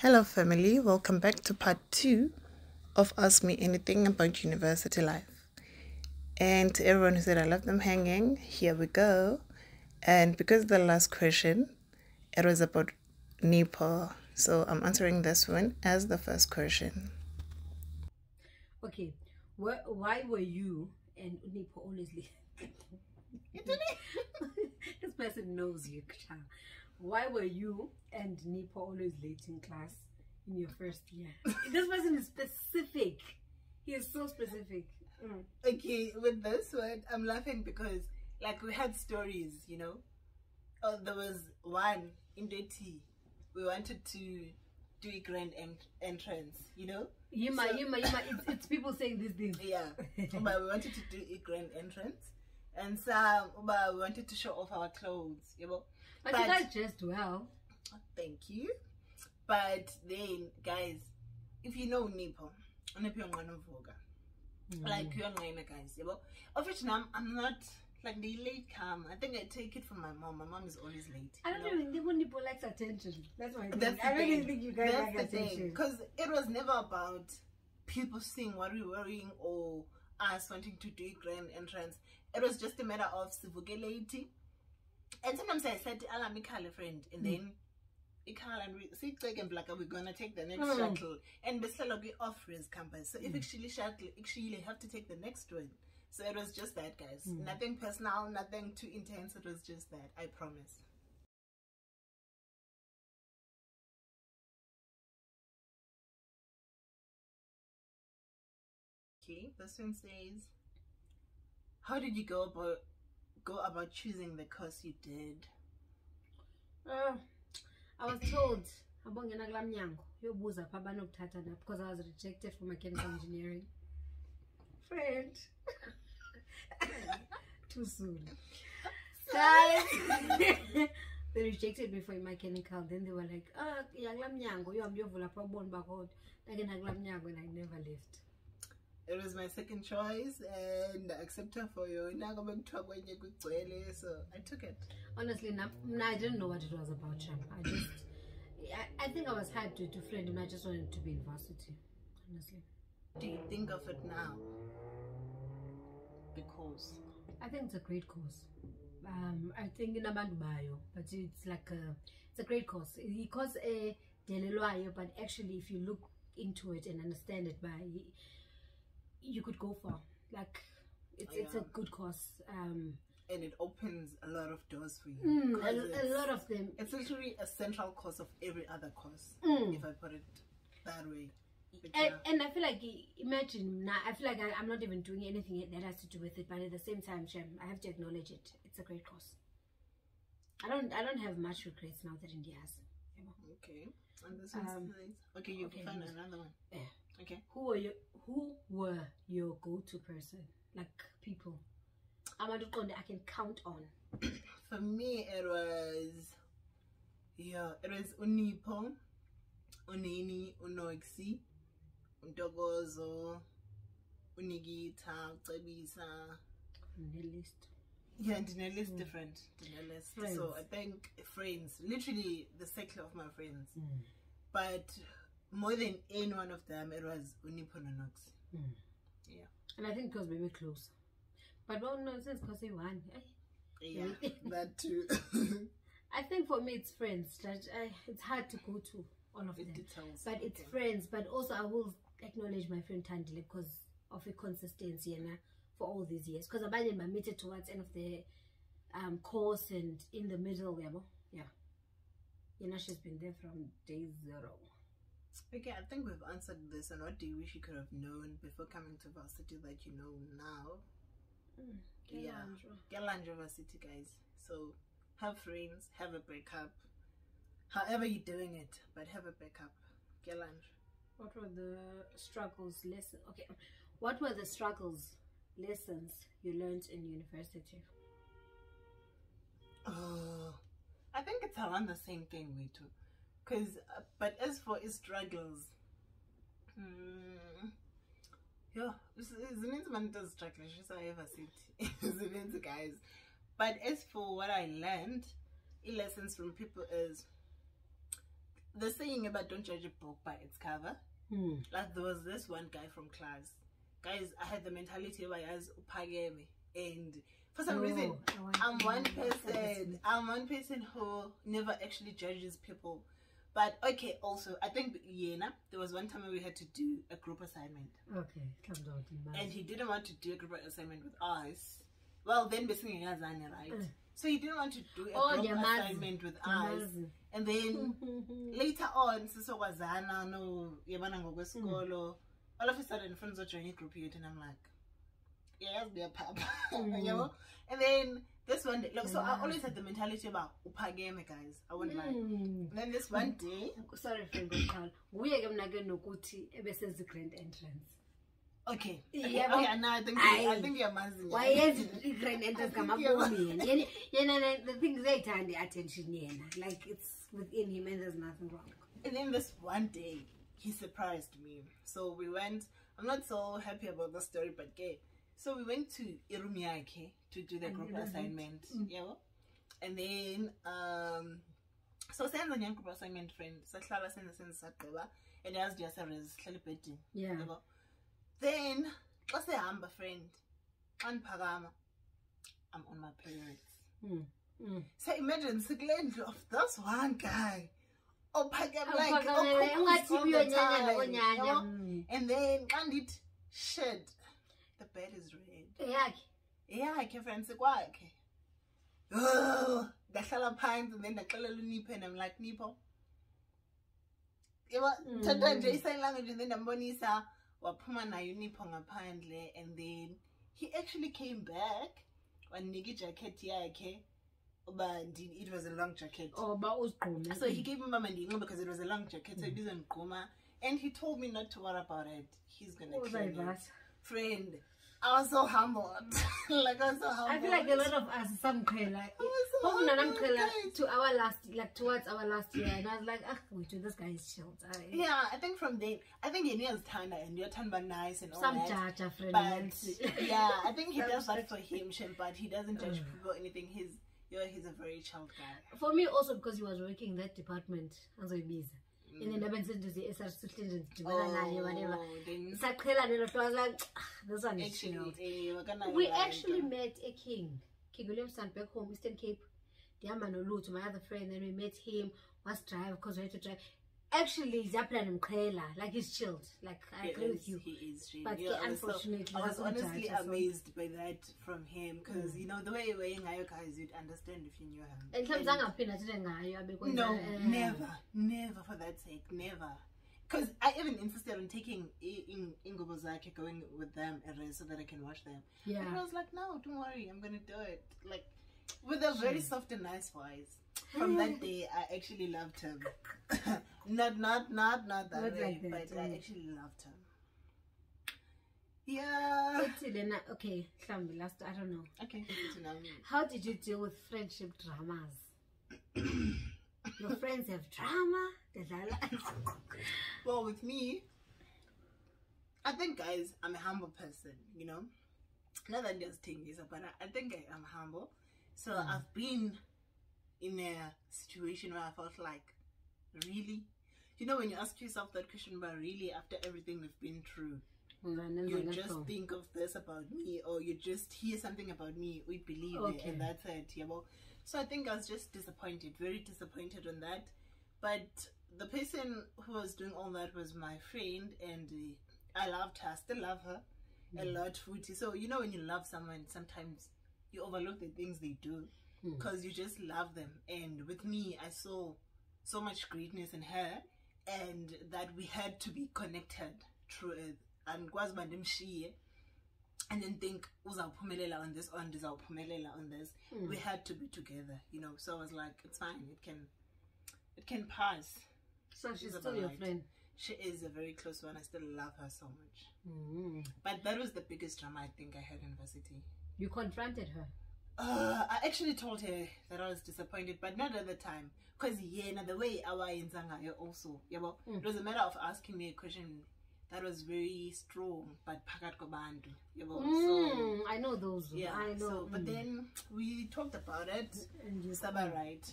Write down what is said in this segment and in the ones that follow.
Hello, family. Welcome back to part 2 of Ask Me Anything About University Life. And to everyone who said I left them hanging, here we go. And because the last question, it was about unipo. So I'm answering this one as the first question. Okay, why were you and unipo always late? This person knows you, child. Why were you and unipo always late in class in your first year? This person is specific. He is so specific. Okay, with this one, I'm laughing because we had stories, there was one in the tea. We wanted to do a grand entrance, It's people saying these things. Yeah, but we wanted to do a grand entrance, and so we wanted to show off our clothes, But you guys dressed well. Thank you. But then, guys, if you know unipo, like you're guys, of which now I'm not like the late come. I think I take it from my mom. My mom is always late. I don't even think unipo likes attention. That's why I don't even think you guys like attention. Because it was never about people seeing what we're wearing or us wanting to do a grand entrance. It was just a matter of civility. And sometimes I said, "I'll make a friend," and then and we're gonna take the next shuttle, and this will be off his campus. So if actually have to take the next one. So it was just that, guys. Nothing personal, nothing too intense. It was just that. I promise. Okay, this one says, how did you go about choosing the course you did? I was told because I was rejected for mechanical engineering. Friend. Too soon. Guys. They rejected me for mechanical. Then they were like, you have and I never left. It was my second choice, and I accepted for you. So I took it. Honestly, I didn't know what it was about, Cham. I think I was hard to friend, and I just wanted to be in varsity. Honestly. Do you think of it now? Because I think it's a great course. I think in Abandubayo, but it's a great course. Because a delelwayo, but actually, if you look into it and understand it, you could go far. It's a good course. And it opens a lot of doors for you. A lot of them. It's literally a central course of every other course, if I put it that way. And I feel like, imagine now, I feel like I'm not even doing anything that has to do with it, but at the same time, Shem, I have to acknowledge it. It's a great course. I don't have much regrets now that India has. Okay. And this one's nice. Okay, you can find another one. Yeah. Okay. Who were your go-to person? Like people I can count on. For me, it was unipo, unini, unoxi, untogozo, unigita, ucebisa. List. Yeah, and the list different. List. So I think friends, literally the circle of my friends. But more than any one of them, it was unipo and unoxi. Yeah. And I think it was maybe close. But no nonsense because they won. Yeah, that too. I think for me it's friends. It's hard to go to all of them. But it's friends. But also I will acknowledge my friend Tandile because of a consistency and for all these years. Because I admitted towards the end of the course and in the middle, yeah. She's been there from day 0. Okay, I think we've answered this. And what do you wish you could have known before coming to varsity that you know now? Yeah, Galanja varsity, guys. So have friends, have a backup. However you're doing it, but have a backup. Galanja. What were the struggles, lessons? Okay, what were the struggles, lessons you learned in university? I think it's around the same thing we do. But as for his struggles, yeah, man does struggle. I ever said, guys. But as for what I learned, lessons from people is the saying about don't judge a book by its cover. Like there was this one guy from class. Guys, I had the mentality where I was upageme, and for some reason I'm one person who never actually judges people. But okay, also I think there was one time we had to do a group assignment. Okay, comes out. And he didn't want to do a group assignment with us. Well, then basically right? So he didn't want to do a group assignment with us. And then later on, no, all of a sudden friends are joining group yet, and I'm like, yeah, be a pub. You know? And then this one day, so I always had the mentality about upageme, guys. I wouldn't lie. And then this one day, sorry, friend, we are going to go to the grand entrance. Okay. Yeah, no, I think you're mazing. Why is the grand entrance come up with me? The things they turn the attention, like it's within him and there's nothing wrong. And then this one day, he surprised me. So we went, I'm not so happy about the story, but gay. So we went to Irumiake to do the group assignment. Yeah. And then, so send the young group assignment friend, Saklala send the and as just a celebrating. Yeah. Then, what's the amber friend? And Pagama, I'm on my periods. So imagine the glance of this one guy. Oh, Pagama, like, and then, and it shed. The bed is red. Yeah, I can fancy quite. Oh, the color pines and then the color unipo, and I'm like, Nipo. You know, Tata sign language, and then the Bonisa. Wapuma na unipo ngaphandle, and then he actually came back when nigi jacket yake, but it was a long jacket. Oh, but was cool. So he gave me mama because it was a long jacket, so it didn't come. And he told me not to worry about it. He's gonna kill me. Friend, I was so humbled. Like I was so humbled. I feel like a lot of us some kind like to our last, like towards our last year, and I was like, wait, this guy is chilled. Yeah, I think from then, I think he needs Tana and you're Tana nice and all some that. Judge, friend. But yeah, I think he does that for him, but he doesn't judge people or anything. He's a very child guy. For me also because he was working in that department, and so busy. And then I went to the SR whatever. So I was like, this one is chilled. We actually met a king Williamson back home, Eastern Cape. Diamano to my other friend, then we met him. Was drive because we had to drive. Actually, Zaplan like he's chilled. Like I agree with you. He is chilled. But unfortunately, I was honestly amazed by that from him because you know the way you're guys, you'd understand if you knew him. No, never for that sake, never. Because I even insisted on taking Ingobozaki, going with them so that I can watch them. Yeah. And I was like, no, don't worry, I'm gonna do it. Like with a very soft and nice voice. From that day, I actually loved him. not that way, like but I actually loved him. Yeah. Okay, last, I don't know. Okay. How did you deal with friendship dramas? Your friends have drama? Well, with me, I think, guys, I'm a humble person, you know? Not that I'm just taking this up, but I think I am humble. So I've been in a situation where I felt like, really? You know, when you ask yourself that question, but really, after everything we've been through, you just think of this about me, or you just hear something about me, we believe it, and that's it. Yeah, well, so I think I was just disappointed, very disappointed on that. But the person who was doing all that was my friend, and I loved her, still love her a lot, Futi. So you know, when you love someone, sometimes you overlook the things they do because you just love them. And with me, I saw so much greatness in her, and that we had to be connected through it. And then think uzawuphumelela on this, on this. We had to be together, you know. So I was like, it's fine, it can pass. So she's still your friend? She is a very close one. I still love her so much. But that was the biggest drama I think I had in varsity. You confronted her? I actually told her that I was disappointed, but not at the time. Because the way I was in Zanga also, it was a matter of asking me a question that was very strong, but pakat kobandu. So I know those. Yeah, I know. So, but then we talked about it. And you Saba right,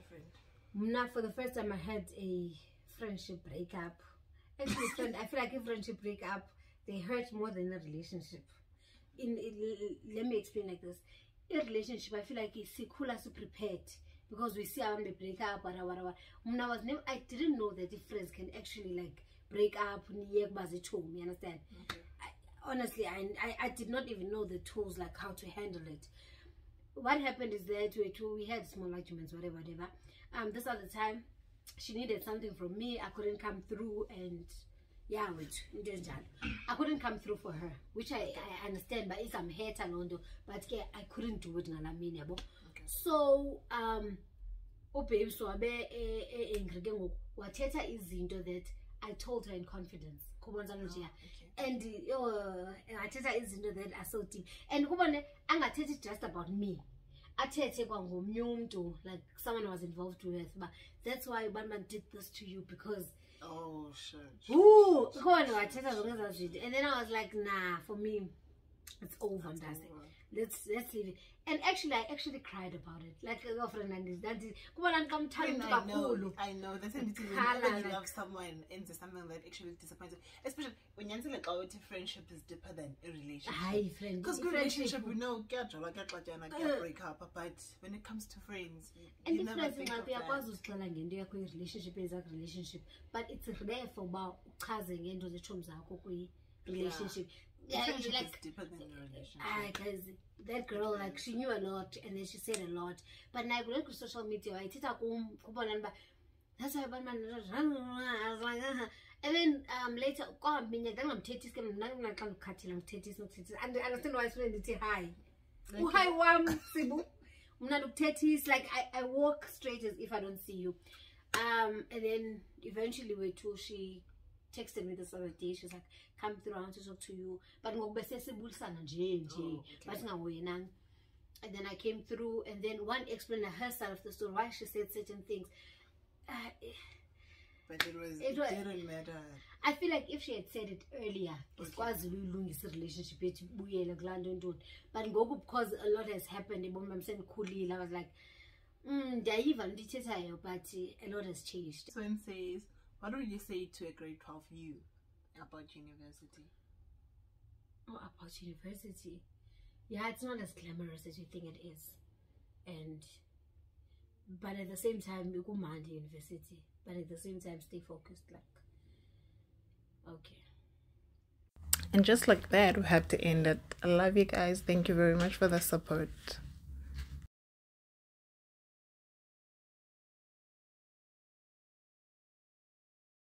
friend. For the first time I had a friendship breakup. Actually, I feel like a friendship breakup, they hurt more than a relationship. Let me explain like this. In a relationship, I feel like it's cool as prepared because we see how they break up, whatever. I didn't know that the friends can actually like break up. You understand? Okay. Honestly, I did not even know the tools, like how to handle it. What happened is that we had small arguments, whatever. This other time, she needed something from me. I couldn't come through, and yeah, I couldn't come through for her, which I understand, but it's hate alone, but yeah, I couldn't do it. Okay. So babe, so whatever is that I told her in confidence. And I tell her is that I so deep. And I'm just about me. I tell you, like someone was involved with, but that's why Batman did this to you, because oh shit. Ooh, and then I was like, nah, for me it's over. Let's leave it. And actually I cried about it, like a girlfriend, and that is I know that's when you love someone into something that actually disappoints you, especially when you like our friendship is deeper than a relationship. Because relationship we know get break up, but when it comes to friends, and the friends relationship is a relationship, but it's rare for about cousin into the terms relationship. Yeah, like deeper than your relationship. Because that girl, like, she knew a lot and then she said a lot. But now I go to social media, I tell her, that's why I was like, and then later, I'm tatis, and I understand why I said hi. Hi, Sibu. Like I walk straight as if I don't see you. And then eventually she texted me this other day. She's like, come through, I want to talk to you. But and then I came through, and then one explained her side of the story, why she said certain things. But it didn't matter. I feel like if she had said it earlier, it's quite a relationship. But because a lot has happened, I was like, but a lot has changed. Someone says, what would you say to a grade 12 you about university? Oh, about university? Yeah, it's not as glamorous as you think it is. But at the same time, you go mind university. But at the same time, stay focused. Like, okay. And just like that, we have to end it. I love you guys. Thank you very much for the support.